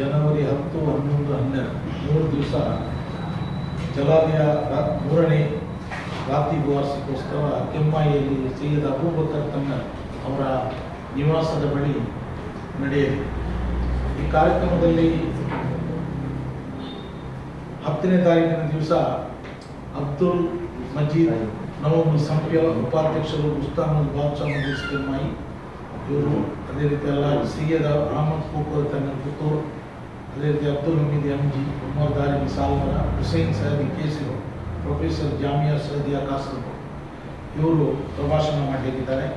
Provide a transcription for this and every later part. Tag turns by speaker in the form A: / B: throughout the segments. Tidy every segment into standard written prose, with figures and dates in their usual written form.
A: ಜನವರಿ 10, 11, 12 3 ದಿವಸ ಜಲಾಲಯ ಮೂರನೇ ರಾತ್ರಿ ವಾರ್ಷಿಕೋತ್ಸವ ಕೆಮ್ಮಾಯಿಯಲ್ಲಿ ಸೈಯದ್ ಅಬೂಬಕರ್ ತನ್ನರ್ ಅವರ ನಿವಾಸದ ಬಳಿ ನಡೆಯಲಿದೆ. ಈ ಕಾರ್ಯಕ್ರಮದಲ್ಲಿ 10ನೇ ತಾರೀಕಿನ ದಿವಸ ಅಬ್ದುಲ್ ಮಜೀದ್ ನವಮಿ ಸಂಪ್ಯ ಉಪಾಧ್ಯಕ್ಷರು ಉಸ್ತಾದ್ ಬಾದ್ಶಾ ಮಜೀದ್ ಕೆಮ್ಮಾಯಿ ಇವರು, ಅದೇ ರೀತಿ ಸೈಯದ್ ಅಹಮದ್ ಕೂಕರ್ ತನ್ನರ್ ಪುತ್ತೂರು, ಅದೇ ರೀತಿ ಅಬ್ದುಲ್ ಹಮೀದ್ ಎಂಜಿ, ಉಮರ್ ದಾರಿಮಿ ಸಾಲ್ಮರ, ಹುಸೇನ್ ಸಹದಿ ಕೇಸರು, ಪ್ರೊಫೆಸರ್ ಜಾಮಿಯಾ ಸಹದಿಯಾ ಕಾಸರಗೋಡು ಇವರು ಪ್ರಭಾಷಣ ಮಾಡಲಿಕ್ಕಿದ್ದಾರೆ.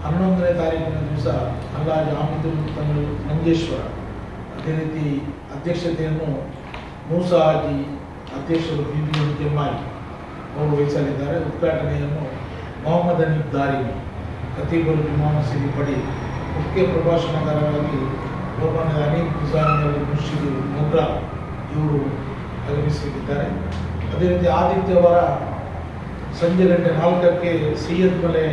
A: 11ನೇ ತಾರೀಕಿನ ದಿವಸ ಅಲ್ಲಾಜ್ ಆಮಿದುಲ್ ತಮಿಳ್ ಮಂಜೇಶ್ವರ, ಅದೇ ರೀತಿ ಅಧ್ಯಕ್ಷತೆಯನ್ನು ಮೂಸಾ ಹಾಜಿ ಅಧ್ಯಕ್ಷರು ಬಿಬಿ ಕೆಮ್ಮಾಯಿ ಅವರು ವಹಿಸಲಿದ್ದಾರೆ. ಉದ್ಘಾಟನೆಯನ್ನು ಮೊಹಮ್ಮದ್ ಅನೀಫ್ ದಾರಿಮಿ ಖತೀಬುಲ್ ಜುಮಾ ಮಸೀದಿ ಪಡಿ, ಮುಖ್ಯ ಪ್ರಭಾಷಣಕಾರರಾಗಿ ಮೊಹಮ್ಮದ್ ಅನೀಫ್ ಗುಜಾನಿ ಮುರ್ಷಿದ್ ಮೊಗ್ರಾ ಇವರು ಆಗಮಿಸಲಿದ್ದಾರೆ. ಅದೇ ರೀತಿ ಆದಿತ್ಯವಾರ ಸಂಜೆ ಗಂಟೆ 4ಕ್ಕೆ ಸೈಯದ್ ಮಲೆ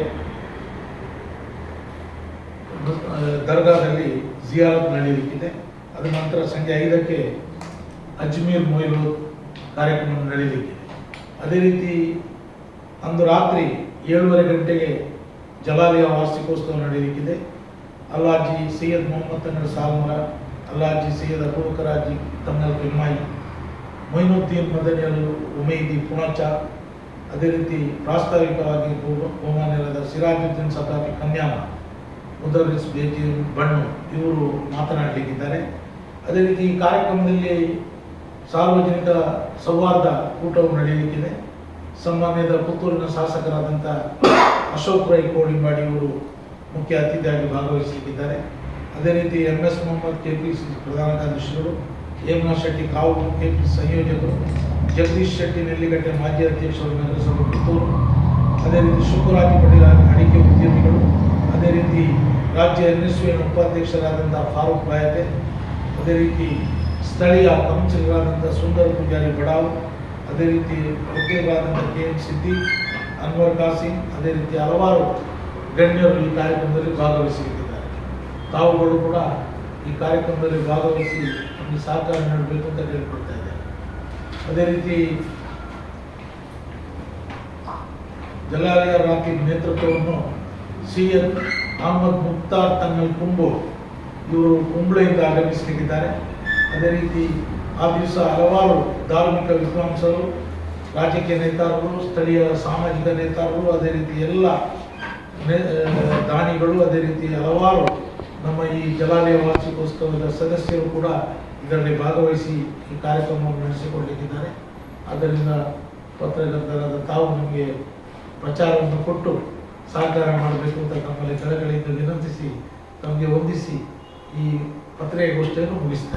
A: ದರ್ಗಾದಲ್ಲಿ ಜಿಯಾರತ್ ನಡೆಯಲಿಕ್ಕಿದೆ. ಅದ ನಂತರ ಸಂಜೆ 5ಕ್ಕೆ ಅಜ್ಮೀರ್ ಮೊಯ್ಲೂದ್ ಕಾರ್ಯಕ್ರಮ ನಡೆಯಲಿಕ್ಕಿದೆ. ಅದೇ ರೀತಿ ಅಂದು ರಾತ್ರಿ 7:30 ಗಂಟೆಗೆ ಜಲಾಲಯ ವಾರ್ಷಿಕೋತ್ಸವ ನಡೆಯಲಿಕ್ಕಿದೆ. ಅಲ್ಲಾಜಿ ಸೈಯದ್ ಮೊಹಮ್ಮದ್ ತನ್ನರ್ ಸಾಲ್ಮರ, ಅಲ್ಲಾಜಿ ಸೈಯದ್ ಅಬೂಬಕರ್ ಹಾಜಿ ತನ್ನಲ್ ಕೆಮ್ಮಾಯಿ, ಮೊಯ್ನುದ್ದೀನ್ ಮದನಿ ಅಲ್ ಉಮೈದಿ ಪುಣಚ, ಅದೇ ರೀತಿ ಪ್ರಾಸ್ತಾವಿಕವಾಗಿ ಬಹುಮಾನ್ಯರಾದ ಸಿರಾಜುದ್ದೀನ್ ಸತಾಫಿ ಕನ್ಯಾಮ, ಮುದರ್ರಿಸ್ ಬೇಜಿ ಬಣ್ಣು ಇವರು ಮಾತನಾಡಲಿಕ್ಕಿದ್ದಾರೆ. ಅದೇ ರೀತಿ ಈ ಕಾರ್ಯಕ್ರಮದಲ್ಲಿ ಸಾರ್ವಜನಿಕ ಸೌಹಾರ್ದ ಕೂಟವು ನಡೆಯಲಿಕ್ಕಿದೆ. ಸನ್ಮಾನ್ಯದ ಪುತ್ತೂರಿನ ಶಾಸಕರಾದಂಥ ಅಶೋಕ್ ರೈ ಕೋಡಿಂಬಾಡಿ ಇವರು ಮುಖ್ಯ ಅತಿಥಿಯಾಗಿ ಭಾಗವಹಿಸಲಿಕ್ಕಿದ್ದಾರೆ. ಅದೇ ರೀತಿ MS ಮೊಹಮ್ಮದ್ KPC ಪ್ರಧಾನ ಕಾರ್ಯದರ್ಶಿಗಳು, ಹೇಮಾ ಶೆಟ್ಟಿ ಕಾವು KPC ಸಂಯೋಜಕರು, ಜಗದೀಶ್ ಶೆಟ್ಟಿ ನೆಲ್ಲಿಗಟ್ಟೆ ಮಾಜಿ ಅಧ್ಯಕ್ಷರು ನಗರಸಭೆ ಪುತ್ತೂರು, ಅದೇ ರೀತಿ ಶುಕರಾಜ್ ಪಟೇಲ್ ಅಡಿಕೆ ಉದ್ಯಮಿಗಳು, ಅದೇ ರೀತಿ ರಾಜ್ಯ NSU ಉಪಾಧ್ಯಕ್ಷರಾದಂಥ ಫಾರೂಕ್ ಬಾಯತೆ, ಅದೇ ರೀತಿ ಸ್ಥಳೀಯ ಕೌನ್ಸಿಲರಾದಂಥ ಸುಂದರ್ ಪೂಜಾರಿ ಬಡಾವ್, ಅದೇ ರೀತಿ ವಕೀಲರಾದಂಥ KM ಸಿದ್ದಿಕ್, ಅನ್ವರ್ ಕಾಸಿಂ, ಅದೇ ರೀತಿ ಹಲವಾರು ಗಣ್ಯರು ಈ ಕಾರ್ಯಕ್ರಮದಲ್ಲಿ ಭಾಗವಹಿಸಲಿದ್ದಾರೆ. ತಾವುಗಳು ಕೂಡ ಈ ಕಾರ್ಯಕ್ರಮದಲ್ಲಿ ಭಾಗವಹಿಸಿ ನಮಗೆ ಸಹಕಾರ ನೀಡಬೇಕು ಅಂತ ಕೇಳಿಕೊಳ್ತಾ ಇದ್ದಾರೆ. ಅದೇ ರೀತಿ ಜಲಾಲಯ ರಾತ್ರಿ ನೇತೃತ್ವವನ್ನು ಸೈಯದ್ ಅಹಮದ್ ಮುಕ್ತಾರ್ ತನ್ನಲ್ ಕುಂಬು ಇವರು ಕುಂಬ್ಳೆಯಿಂದ ಆಗಮಿಸಲಿಕ್ಕಿದ್ದಾರೆ. ಅದೇ ರೀತಿ ಆ ದಿವಸ ಹಲವಾರು ಧಾರ್ಮಿಕ ವಿದ್ವಾಂಸರು, ರಾಜಕೀಯ ನೇತಾರರು, ಸ್ಥಳೀಯ ಸಾಮಾಜಿಕ ನೇತಾರರು, ಅದೇ ರೀತಿ ಎಲ್ಲ ದಾನಿಗಳು, ಅದೇ ರೀತಿ ಹಲವಾರು ನಮ್ಮ ಈ ಜಲಾಲಯ ವಾರ್ಷಿಕೋತ್ಸವದ ಸದಸ್ಯರು ಕೂಡ ಇದರಲ್ಲಿ ಭಾಗವಹಿಸಿ ಈ ಕಾರ್ಯಕ್ರಮವನ್ನು ನಡೆಸಿಕೊಳ್ಳಲಿಕ್ಕಿದ್ದಾರೆ. ಆದ್ದರಿಂದ ಪತ್ರಕರ್ತರಾದ ತಾವು ನಮಗೆ ಪ್ರಚಾರವನ್ನು ಕೊಟ್ಟು ಸಹಕಾರ ಮಾಡಬೇಕು ಅಂತ ತಮ್ಮಲ್ಲಿ ಕಳಕಳಿಯಿಂದ ವಿನಂತಿಸಿ ತಮಗೆ ವಂದಿಸಿ ಈ ಪತ್ರಿಕಾಗೋಷ್ಠಿಯನ್ನು ಮುಗಿಸ್ತಾ ಇದ್ದಾರೆ.